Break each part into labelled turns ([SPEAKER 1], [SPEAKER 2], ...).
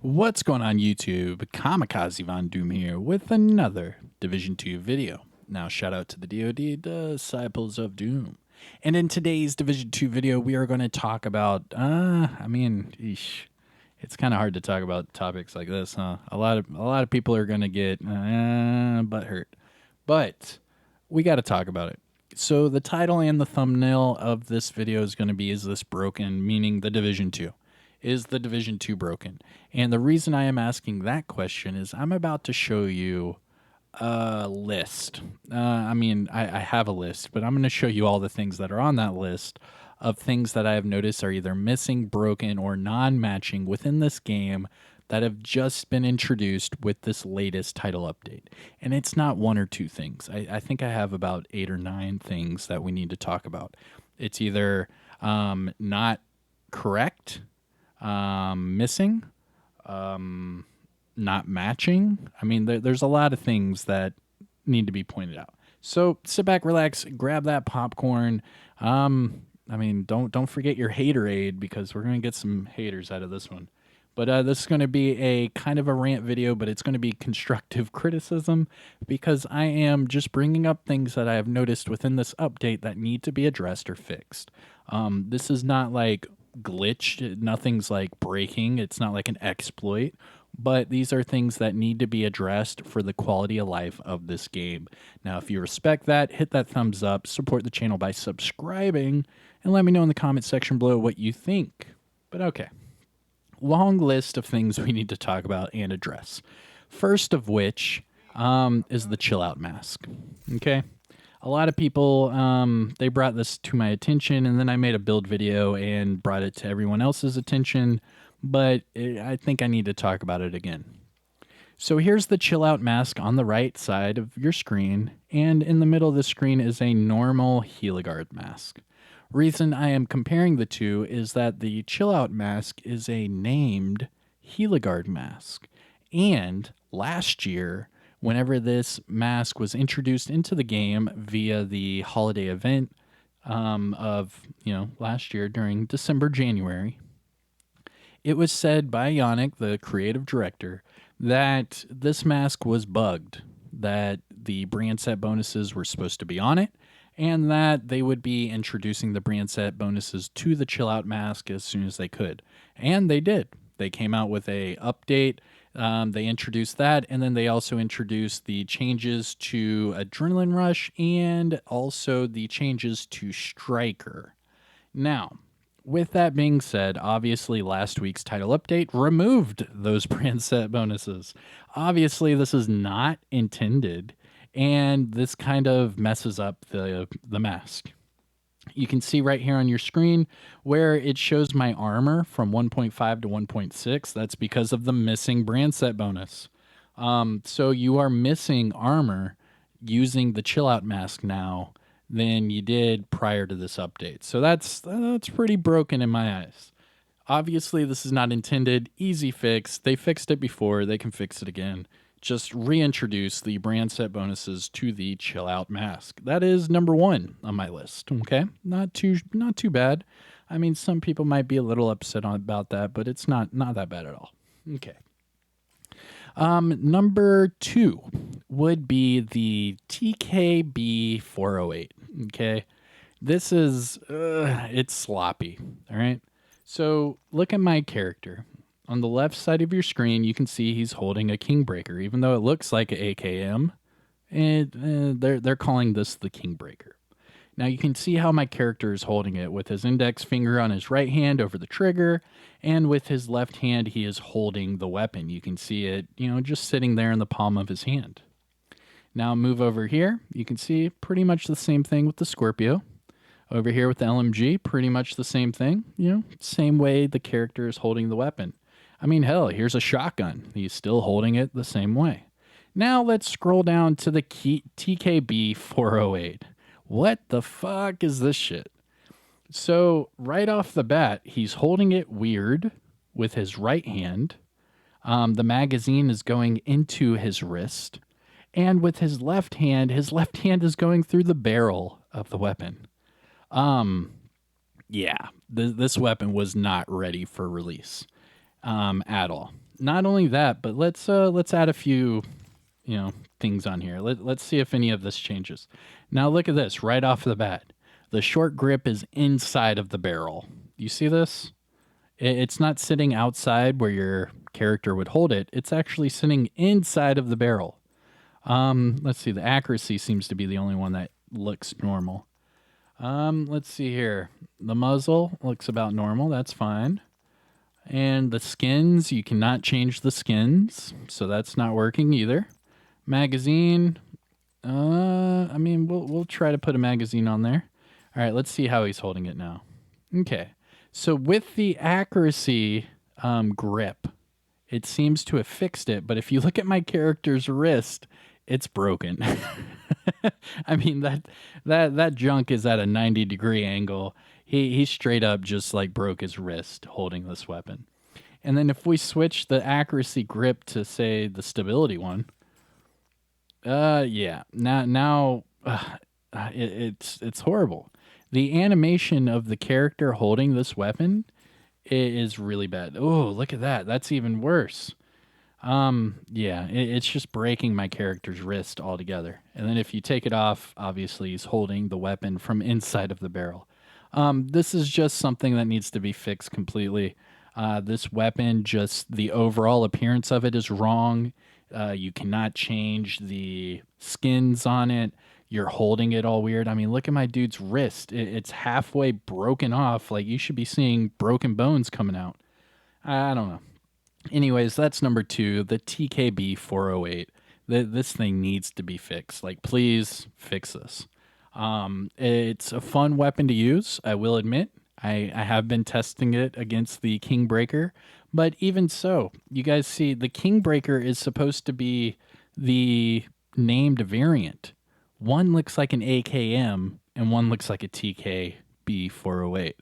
[SPEAKER 1] What's going on YouTube? Kamikazevondoom here with another Division 2 video. Now shout out to the DoD Disciples of Doom. And in today's Division 2 video, we are going to talk about, it's kind of hard to talk about topics like this, huh? A lot of people are going to get butt hurt. But we got to talk about it. So the title and the thumbnail of this video is going to be, is this broken? Meaning the Division 2. Is the Division 2 broken? And the reason I am asking that question is I'm about to show you a list. I have a list, but I'm going to show you all the things that are on that list of things that I have noticed are either missing, broken, or non-matching within this game that have just been introduced with this latest title update. And it's not one or two things. I think I have about 8 or 9 things that we need to talk about. It's either not correct, missing, not matching. I mean, there's a lot of things that need to be pointed out. So sit back, relax, grab that popcorn. Don't forget your haterade because we're going to get some haters out of this one. But this is going to be a kind of a rant video, but it's going to be constructive criticism because I am just bringing up things that I have noticed within this update that need to be addressed or fixed. This is not like glitched. Nothing's like breaking. It's not like an exploit. But these are things that need to be addressed for the quality of life of this game. Now, if you respect that, hit that thumbs up, support the channel by subscribing, and let me know in the comment section below what you think. But okay. Long list of things we need to talk about and address. First of which is the chill out mask. Okay. A lot of people, they brought this to my attention, and then I made a build video and brought it to everyone else's attention, but I think I need to talk about it again. So here's the chill out mask on the right side of your screen, and in the middle of the screen is a normal Heliguard mask. Reason I am comparing the two is that the chill out mask is a named Heliguard mask, and last year, whenever this mask was introduced into the game via the holiday event of last year during December, January, it was said by Yannick, the creative director, that this mask was bugged, that the brand set bonuses were supposed to be on it, and that they would be introducing the brand set bonuses to the chill out mask as soon as they could. And they did. They came out with a update. They introduced that, and then they also introduced the changes to Adrenaline Rush and also the changes to Striker. Now, with that being said, obviously last week's title update removed those brand set bonuses. Obviously, this is not intended, and this kind of messes up the mask. You can see right here on your screen where it shows my armor from 1.5 to 1.6. That's because of the missing brand set bonus. So you are missing armor using the chill out mask now than you did prior to this update. So that's pretty broken in my eyes. Obviously, this is not intended. Easy fix. They fixed it before. They can fix it again. Just reintroduce the brand set bonuses to the chill out mask. That is number 1 on my list. Okay, not too bad. I mean, some people might be a little upset about that, but it's not that bad at all. Okay. Number 2 would be the TKB 408. Okay, this is it's sloppy. All right. So look at my character. On the left side of your screen, you can see he's holding a Kingbreaker, even though it looks like an AKM. And they're calling this the Kingbreaker. Now you can see how my character is holding it with his index finger on his right hand over the trigger, and with his left hand he is holding the weapon. You can see it, just sitting there in the palm of his hand. Now move over here. You can see pretty much the same thing with the Scorpio. Over here with the LMG, pretty much the same thing. Same way the character is holding the weapon. I mean, hell, here's a shotgun. He's still holding it the same way. Now let's scroll down to the TKB 408. What the fuck is this shit? So right off the bat, he's holding it weird with his right hand. The magazine is going into his wrist. And with his left hand is going through the barrel of the weapon. Yeah, this weapon was not ready for release. at all. Not only that, but let's add a few, things on here. Let's see if any of this changes. Now look at this right off the bat. The short grip is inside of the barrel. You see this? It's not sitting outside where your character would hold it. It's actually sitting inside of the barrel. Let's see. The accuracy seems to be the only one that looks normal. Let's see here. The muzzle looks about normal. That's fine. And the skins, you cannot change the skins, so that's not working either. Magazine, I mean, we'll try to put a magazine on there. All right, let's see how he's holding it now. Okay, so with the accuracy grip, it seems to have fixed it. But if you look at my character's wrist, it's broken. I mean that junk is at a 90-degree angle. He straight up just like broke his wrist holding this weapon. And then if we switch the accuracy grip to say the stability one, yeah, it's horrible. The animation of the character holding this weapon is really bad. Oh, look at that. That's even worse. Yeah, it's just breaking my character's wrist altogether. And then if you take it off, obviously he's holding the weapon from inside of the barrel. This is just something that needs to be fixed completely. This weapon, just the overall appearance of it is wrong. You cannot change the skins on it. You're holding it all weird. I mean, look at my dude's wrist. It's halfway broken off. Like, you should be seeing broken bones coming out. I don't know. Anyways, that's number 2, the TKB 408. This thing needs to be fixed. Like, please fix this. It's a fun weapon to use, I will admit. I have been testing it against the Kingbreaker, but even so, you guys see the Kingbreaker is supposed to be the named variant. One looks like an AKM and one looks like a TKB 408.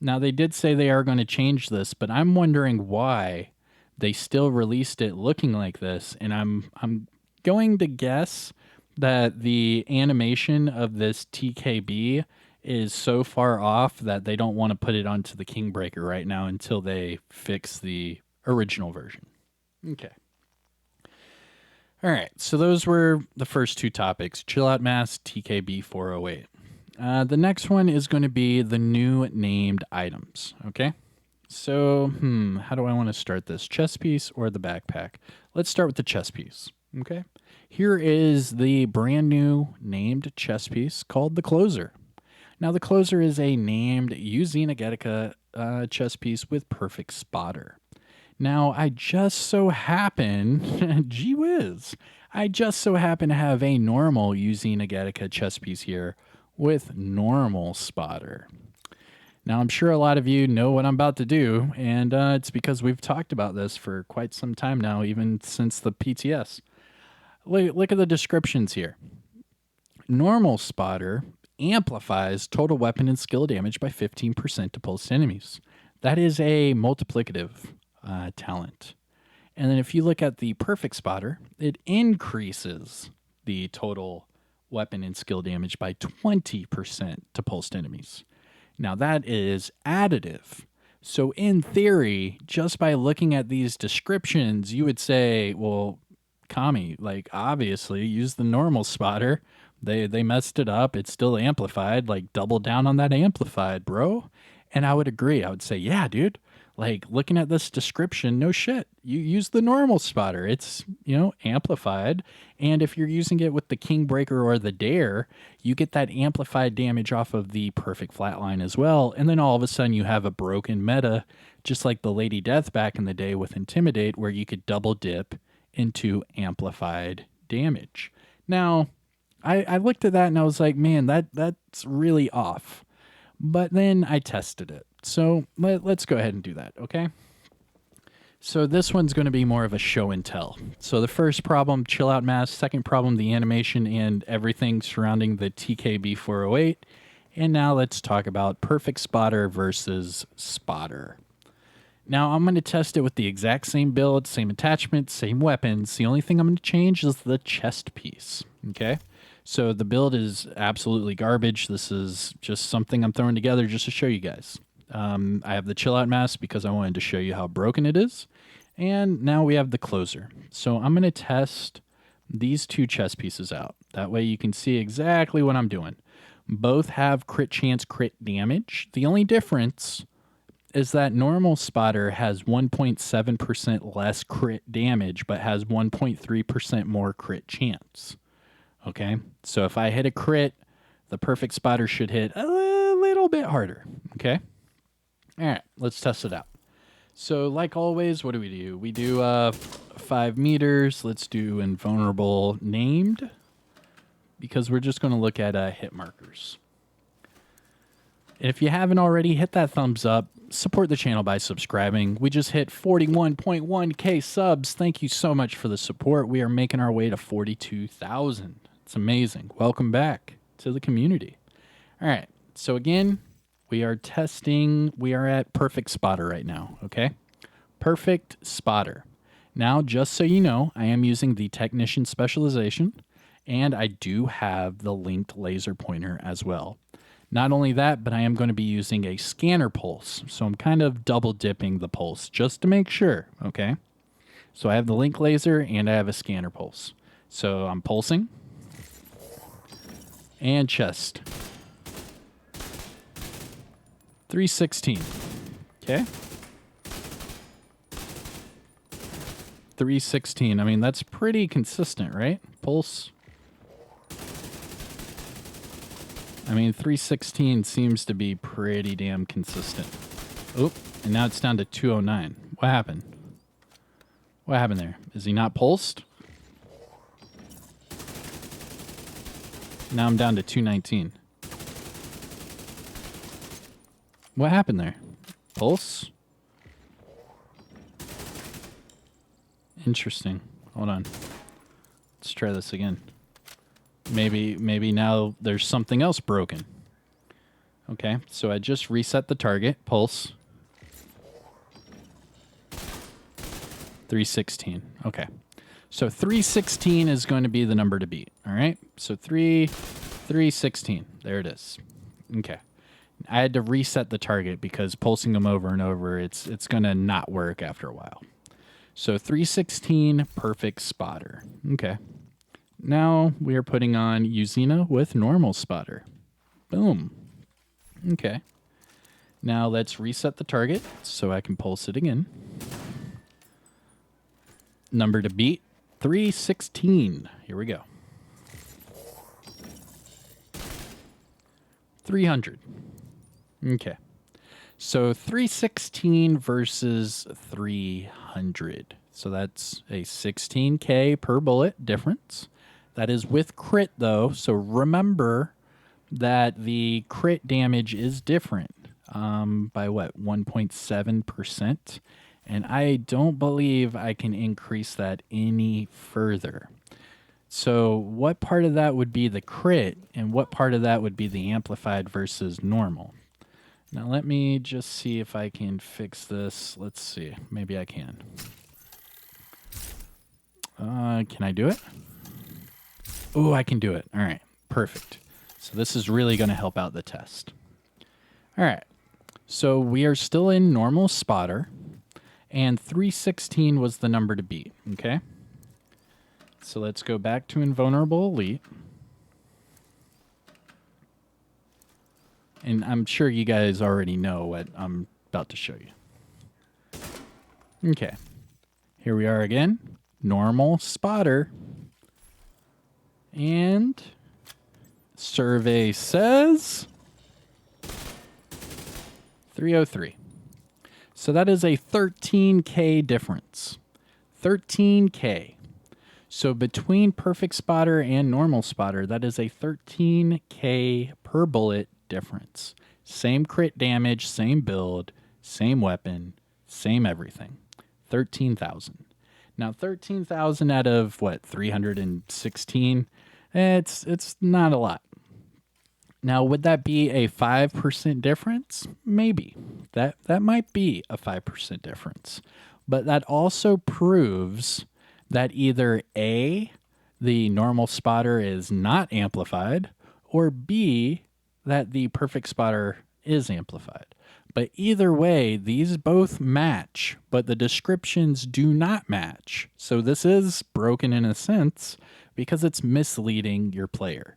[SPEAKER 1] Now, they did say they are going to change this, but I'm wondering why they still released it looking like this, and I'm going to guess that the animation of this TKB is so far off that they don't want to put it onto the Kingbreaker right now until they fix the original version. Okay. All right, so those were the first 2 topics, Chill Out Mask, TKB 408. The next one is going to be the new named items, okay? So, how do I want to start this? Chest piece or the backpack? Let's start with the chest piece, okay? Here is the brand new named chest piece called the Closer. Now, the Closer is a named Uxine chest piece with perfect spotter. Now, I just so happen, gee whiz, I just so happen to have a normal Uxine chest piece here with normal spotter. Now, I'm sure a lot of you know what I'm about to do, and it's because we've talked about this for quite some time now, even since the PTS. Look at the descriptions here. Normal spotter amplifies total weapon and skill damage by 15% to pulsed enemies. That is a multiplicative talent. And then if you look at the perfect spotter, it increases the total weapon and skill damage by 20% to pulsed enemies. Now that is additive. So in theory, just by looking at these descriptions, you would say, well, Kami, like, obviously use the normal spotter. They messed it up. It's still amplified. Like, double down on that amplified, bro. And I would agree. I would say, yeah, dude. Like, looking at this description, no shit. You use the normal spotter. It's, amplified. And if you're using it with the Kingbreaker or the Dare, you get that amplified damage off of the perfect flatline as well. And then all of a sudden you have a broken meta, just like the Lady Death back in the day with Intimidate, where you could double dip into amplified damage. Now, I looked at that and I was like, man, that's really off. But then I tested it. So let's go ahead and do that, okay? So this one's going to be more of a show and tell. So the first problem, Chill Out Mask. Second problem, the animation and everything surrounding the TKB 408. And now let's talk about Perfect Spotter versus Spotter. Now I'm going to test it with the exact same build, same attachment, same weapons. The only thing I'm going to change is the chest piece, okay? So the build is absolutely garbage. This is just something I'm throwing together just to show you guys. I have the chill out mask because I wanted to show you how broken it is. And now we have the closer. So I'm going to test these two chess pieces out. That way you can see exactly what I'm doing. Both have crit chance, crit damage. The only difference is that normal spotter has 1.7% less crit damage, but has 1.3% more crit chance. Okay, so if I hit a crit, the perfect spotter should hit a little bit harder. Okay, all right, let's test it out. So like always, what do? We do 5 meters. Let's do invulnerable named, because we're just going to look at hit markers. And if you haven't already, hit that thumbs up. Support the channel by subscribing. We just hit 41.1K subs. Thank you so much for the support. We are making our way to 42,000. It's amazing. Welcome back to the community. All right. So again, we are testing. We are at perfect spotter right now. Okay. Perfect spotter. Now, just so you know, I am using the technician specialization, and I do have the linked laser pointer as well. Not only that, but I am going to be using a scanner pulse. So I'm kind of double dipping the pulse just to make sure, okay? So I have the link laser and I have a scanner pulse. So I'm pulsing. And chest. 316. Okay? 316. I mean, that's pretty consistent, right? Pulse. I mean, 316 seems to be pretty damn consistent. Oop, and now it's down to 209. What happened? What happened there? Is he not pulsed? Now I'm down to 219. What happened there? Pulse? Interesting. Hold on. Let's try this again. Maybe now there's something else broken. Okay, so I just reset the target. Pulse. 316. Okay. So 316 is going to be the number to beat. All right. So 316. There it is. Okay. I had to reset the target because pulsing them over and over, it's going to not work after a while. So 316, perfect spotter. Okay. Now we are putting on Uzina with normal spotter. Boom. Okay. Now let's reset the target so I can pulse it again. Number to beat, 316. Here we go. 300. Okay. So 316 versus 300. So that's a 16K per bullet difference. That is with crit, though, so remember that the crit damage is different by, what, 1.7%? And I don't believe I can increase that any further. So what part of that would be the crit, and what part of that would be the amplified versus normal? Now let me just see if I can fix this. Let's see. Maybe I can. Can I do it? Oh, I can do it. All right. Perfect. So this is really going to help out the test. All right. So we are still in normal spotter, and 316 was the number to beat. Okay. So let's go back to invulnerable elite. And I'm sure you guys already know what I'm about to show you. Okay. Here we are again. Normal spotter. And survey says 303. So that is a 13K difference. 13K. So between perfect spotter and normal spotter, that is a 13K per bullet difference. Same crit damage, same build, same weapon, same everything. 13,000. Now 13,000 out of what, 316? It's not a lot. Now, would that be a 5% difference? Maybe. That might be a 5% difference. But that also proves that either A, the normal spotter is not amplified, or B, that the perfect spotter is amplified. But either way, these both match, but the descriptions do not match. So this is broken in a sense because it's misleading your player.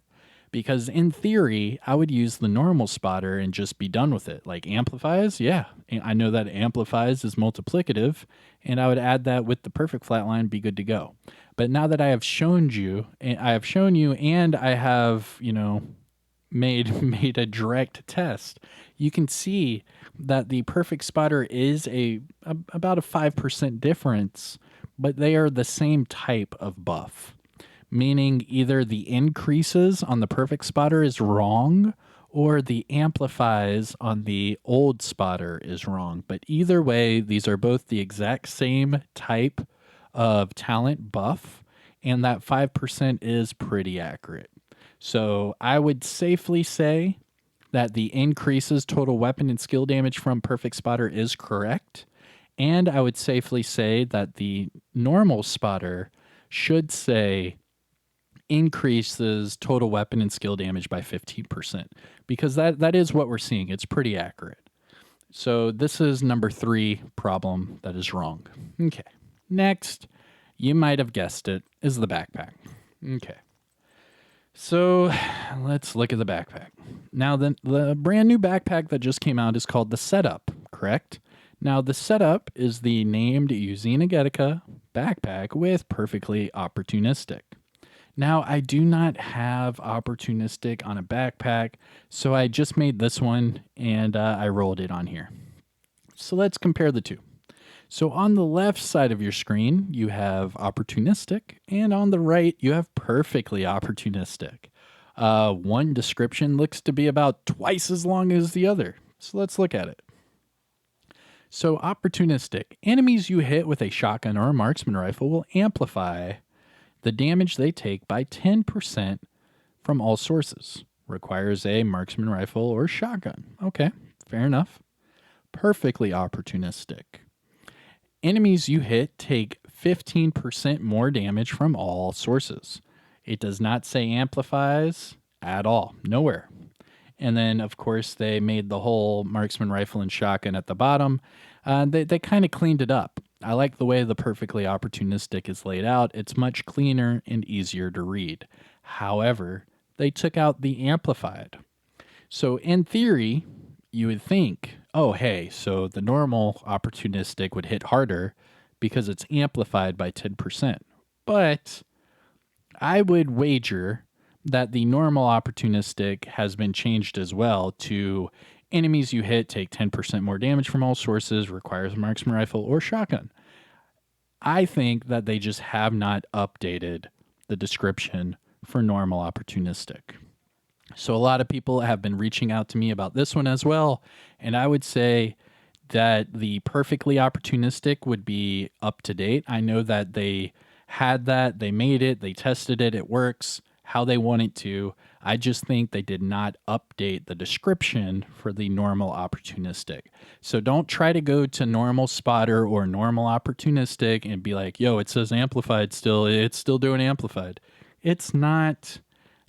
[SPEAKER 1] Because in theory, I would use the normal spotter and just be done with it. Like amplifies, yeah, I know that amplifies is multiplicative, and I would add that with the perfect flat line, be good to go. But now that I have shown you, and I have, made a direct test, you can see that the perfect spotter is about a 5% difference, but they are the same type of buff, meaning either the increases on the perfect spotter is wrong or the amplifies on the old spotter is wrong. But either way, these are both the exact same type of talent buff, and that 5% is pretty accurate. So I would safely say that the increases total weapon and skill damage from perfect spotter is correct. And I would safely say that the normal spotter should say increases total weapon and skill damage by 15%, because that is what we're seeing. It's pretty accurate. So this is number 3 problem that is wrong. Okay. Next, you might have guessed it, is the backpack. Okay. So let's look at the backpack. Now, the brand new backpack that just came out is called the Setup, correct? Now, the Setup is the named Uzina Getica backpack with perfectly opportunistic. Now, I do not have opportunistic on a backpack, so I just made this one and I rolled it on here. So let's compare the two. So on the left side of your screen, you have opportunistic, and on the right, you have perfectly opportunistic. One description looks to be about twice as long as the other. So let's look at it. So opportunistic, enemies you hit with a shotgun or a marksman rifle will amplify the damage they take by 10% from all sources. Requires a marksman rifle or shotgun. Okay, fair enough. Perfectly opportunistic. Enemies you hit take 15% more damage from all sources. It does not say amplifies at all. Nowhere. And then, of course, they made the whole marksman rifle and shotgun at the bottom. They kind of cleaned it up. I like the way the perfectly opportunistic is laid out. It's much cleaner and easier to read. However, they took out the amplified. So in theory, you would think, oh, hey, so the normal opportunistic would hit harder because it's amplified by 10%. But I would wager that the normal opportunistic has been changed as well to enemies you hit take 10% more damage from all sources, requires a marksman rifle or shotgun. I think that they just have not updated the description for normal opportunistic. So a lot of people have been reaching out to me about this one as well, and I would say that the perfectly opportunistic would be up to date. I know that they had that, they made it, they tested it, it works how they want it to. I just think they did not update the description for the normal opportunistic. So don't try to go to normal spotter or normal opportunistic and be like, yo, it says amplified still, it's still doing amplified. It's not.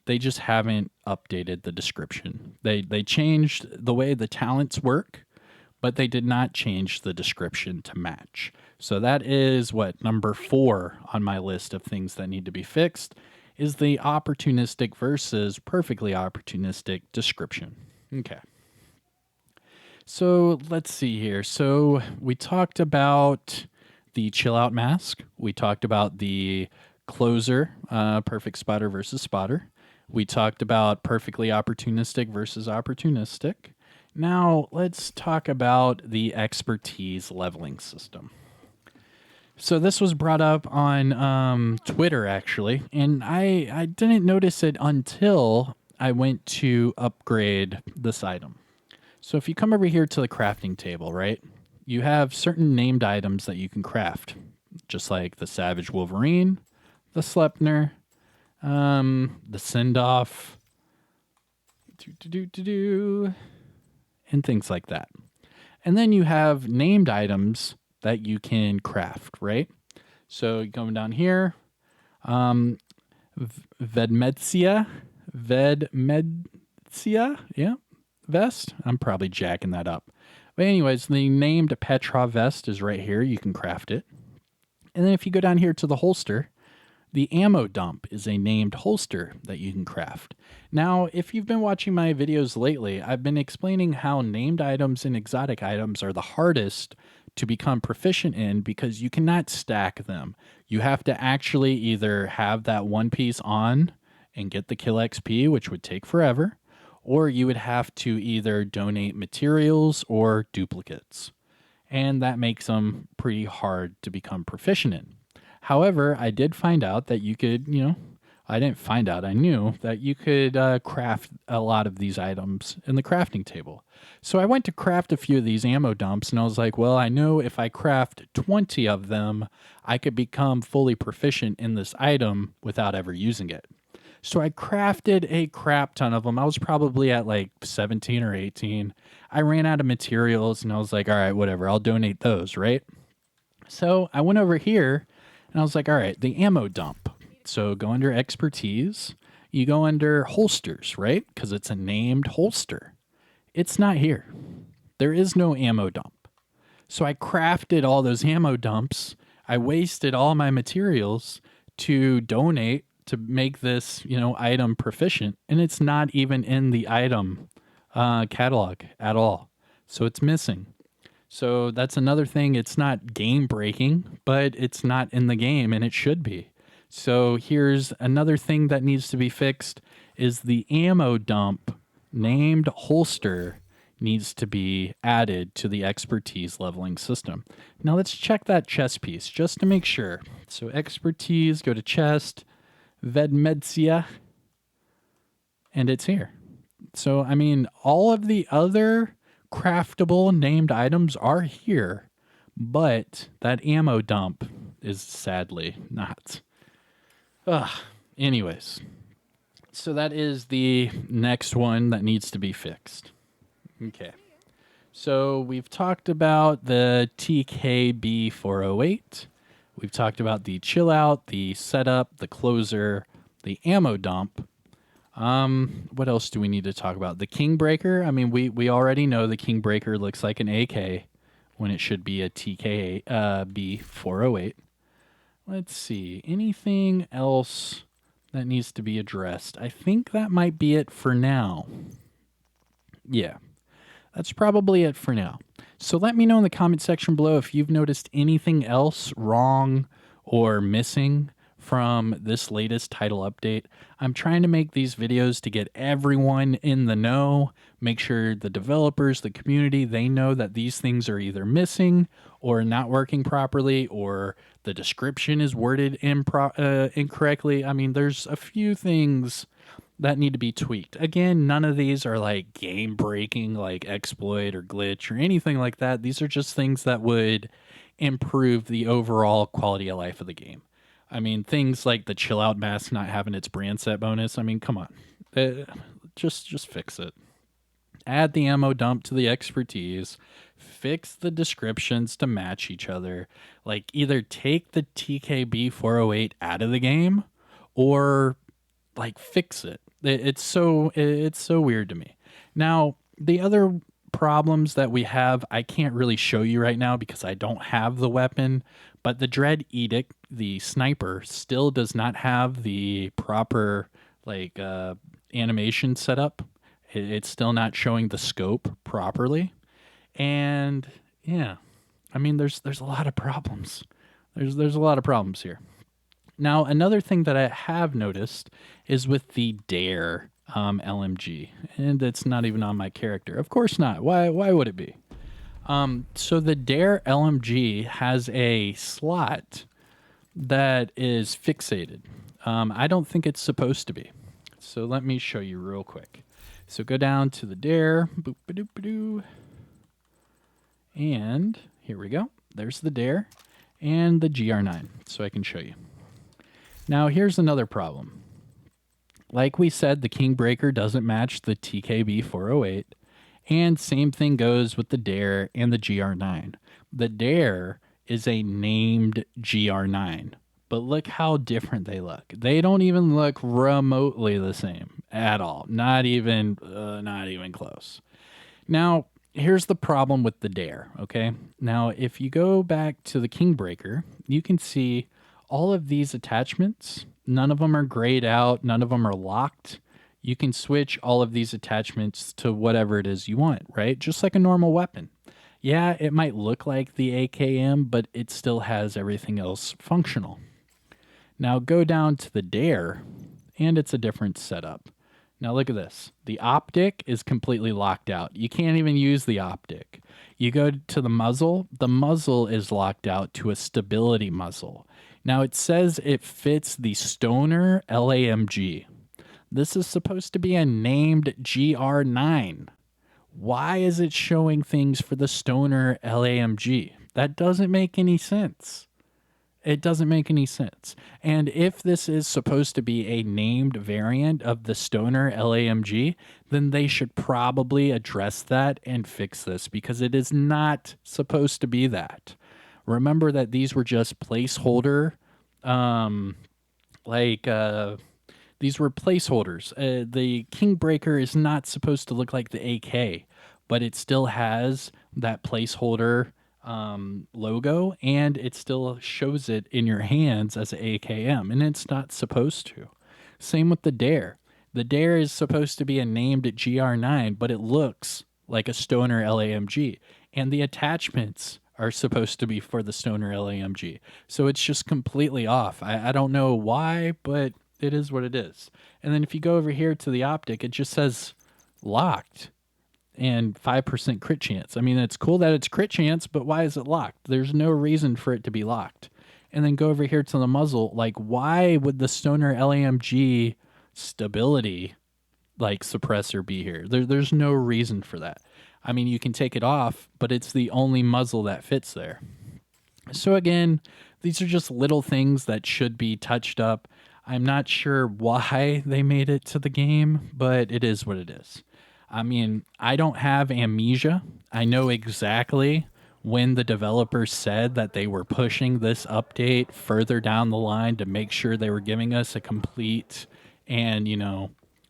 [SPEAKER 1] They just haven't updated the description. They changed the way the talents work, but they did not change the description to match. So that is number 4 on my list of things that need to be fixed is the opportunistic versus perfectly opportunistic description. Okay. So let's see here. So we talked about the chill out mask. We talked about the closer, perfect spotter versus spotter. We talked about perfectly opportunistic versus opportunistic. Now let's talk about the expertise leveling system. So this was brought up on Twitter, actually, and I didn't notice it until I went to upgrade this item. So if you come over here to the crafting table, right, you have certain named items that you can craft, just like the Savage Wolverine, the Sleipnir, the Send-Off, and things like that. And then you have named items that you can craft, right? So going down here, Vedmetsia, yeah, vest. I'm probably jacking that up. But anyways, the named Petrov vest is right here. You can craft it. And then if you go down here to the holster, the ammo dump is a named holster that you can craft. Now, if you've been watching my videos lately, I've been explaining how named items and exotic items are the hardest to become proficient in because you cannot stack them. You have to actually either have that one piece on and get the kill XP, which would take forever, or you would have to either donate materials or duplicates. And that makes them pretty hard to become proficient in. However, I did find out that you could, I didn't find out, I knew that you could craft a lot of these items in the crafting table. So I went to craft a few of these ammo dumps, and I was like, well, I know if I craft 20 of them, I could become fully proficient in this item without ever using it. So I crafted a crap ton of them. I was probably at like 17 or 18. I ran out of materials and I was like, all right, whatever, I'll donate those, right? So I went over here and I was like, all right, the ammo dump. So go under expertise. You go under holsters, right? Because it's a named holster. It's not here. There is no ammo dump. So I crafted all those ammo dumps. I wasted all my materials to donate to make this, item proficient. And it's not even in the item catalog at all. So it's missing. So that's another thing. It's not game breaking, but it's not in the game and it should be. So here's another thing that needs to be fixed is the ammo dump named holster needs to be added to the expertise leveling system. Now let's check that chest piece just to make sure. So expertise, go to chest, Vedmedsia, and it's here. So, I mean, all of the other craftable named items are here, but that ammo dump is sadly not. Anyways, so that is the next one that needs to be fixed. Okay. So we've talked about the TKB 408. We've talked about the chill out, the setup, the closer, the ammo dump. What else do we need to talk about? The King Breaker. I mean, we already know the King Breaker looks like an AK when it should be a TKB 408. Let's see. Anything else that needs to be addressed? I think that might be it for now. Yeah. That's probably it for now. So let me know in the comment section below if you've noticed anything else wrong or missing from this latest title update. I'm trying to make these videos to get everyone in the know, make sure the developers, the community, they know that these things are either missing or not working properly or the description is worded incorrectly. I mean, there's a few things that need to be tweaked. Again, none of these are like game breaking, like exploit or glitch or anything like that. These are just things that would improve the overall quality of life of the game. I mean, things like the chill out mask not having its brand set bonus. I mean, come on, just fix it. Add the ammo dump to the expertise. Fix the descriptions to match each other. Like either take the TKB 408 out of the game, or like fix it. It's so weird to me. Now, the other problems that we have, I can't really show you right now because I don't have the weapon, but the Dread Edict, the sniper, still does not have the proper like animation setup. It's still not showing the scope properly. And yeah, I mean, there's a lot of problems. There's a lot of problems here. Now, another thing that I have noticed is with the Dare LMG, and it's not even on my character. Of course not. Why would it be? So the Dare LMG has a slot that is fixated. I don't think it's supposed to be. So let me show you real quick. So go down to the Dare, boop-a-doop-a-doo, and here we go. There's the Dare and the GR9, so I can show you. Now, here's another problem. Like we said, the King Breaker doesn't match the TKB 408, and same thing goes with the Dare and the GR9. The Dare is a named GR9, but look how different they look. They don't even look remotely the same at all. Not even close. Now, here's the problem with the dare, okay? Now, if you go back to the Kingbreaker, you can see all of these attachments. None of them are grayed out. None of them are locked. You can switch all of these attachments to whatever it is you want, right? Just like a normal weapon. Yeah, it might look like the AKM, but it still has everything else functional. Now go down to the dare, and it's a different setup. Now look at this. The optic is completely locked out. You can't even use the optic. You go to the muzzle is locked out to a stability muzzle. Now it says it fits the Stoner LAMG. This is supposed to be a named GR9. Why is it showing things for the Stoner LAMG? That doesn't make any sense. It doesn't make any sense. And if this is supposed to be a named variant of the Stoner LAMG, then they should probably address that and fix this because it is not supposed to be that. Remember that these were just placeholder, these were placeholders. The Kingbreaker is not supposed to look like the AK, but it still has that placeholder logo, and it still shows it in your hands as an AKM, and it's not supposed to. Same with the Dare. The Dare is supposed to be a named GR9, but it looks like a Stoner LAMG, and the attachments are supposed to be for the Stoner LAMG. So it's just completely off. I don't know why, but it is what it is. And then if you go over here to the optic, it just says locked and 5% crit chance. I mean, it's cool that it's crit chance, but why is it locked? There's no reason for it to be locked. And then go over here to the muzzle. Like, why would the Stoner LAMG stability suppressor be here? There's no reason for that. I mean, you can take it off, but it's the only muzzle that fits there. So again, these are just little things that should be touched up. I'm not sure why they made it to the game, but it is what it is. I mean, I don't have amnesia. I know exactly when the developers said that they were pushing this update further down the line to make sure they were giving us a complete and,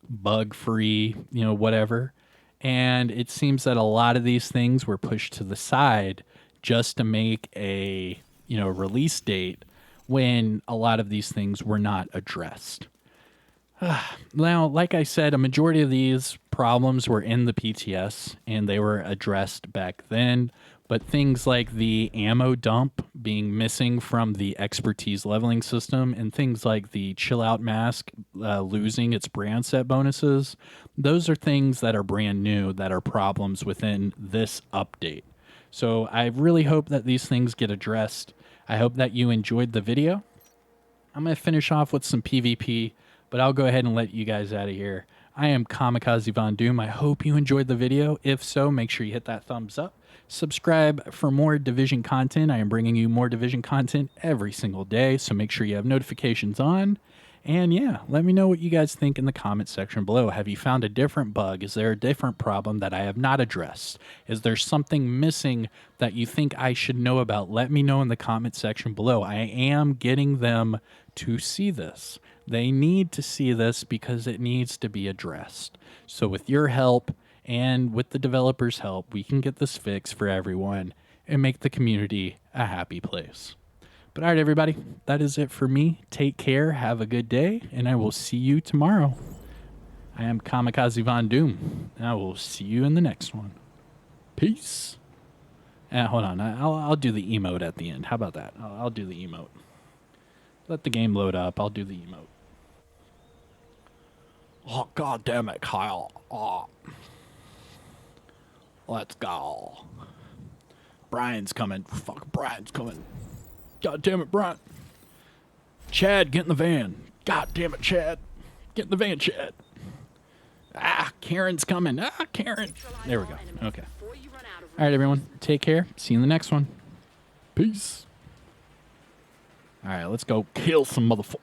[SPEAKER 1] bug-free, whatever. And it seems that a lot of these things were pushed to the side just to make a, release date when a lot of these things were not addressed. Now, like I said, a majority of these problems were in the PTS and they were addressed back then. But things like the ammo dump being missing from the expertise leveling system and things like the chill out mask losing its brand set bonuses, those are things that are brand new that are problems within this update. So I really hope that these things get addressed. I hope that you enjoyed the video. I'm going to finish off with some PvP, but I'll go ahead and let you guys out of here. I am Kamikazevondoom. I hope you enjoyed the video. If so, make sure you hit that thumbs up. Subscribe for more Division content. I am bringing you more Division content every single day, so make sure you have notifications on. And yeah, let me know what you guys think in the comment section below. Have you found a different bug? Is there a different problem that I have not addressed? Is there something missing that you think I should know about? Let me know in the comment section below. I am getting them to see this. They need to see this because it needs to be addressed. So with your help and with the developers' help, we can get this fixed for everyone and make the community a happy place. But all right, everybody, that is it for me. Take care, have a good day, and I will see you tomorrow. I am Kamikazevondoom, and I will see you in the next one. Peace. Hold on, I'll do the emote at the end. How about that? I'll do the emote. Let the game load up. I'll do the emote. Oh, God damn it, Kyle. Oh. Let's go. Brian's coming. Fuck, Brian's coming. God damn it, Brian. Chad, get in the van. God damn it, Chad. Get in the van, Chad. Ah, Karen's coming. Ah, Karen. There we go. Okay. All right, everyone. Take care. See you in the next one. Peace. All right, let's go kill some motherfuckers.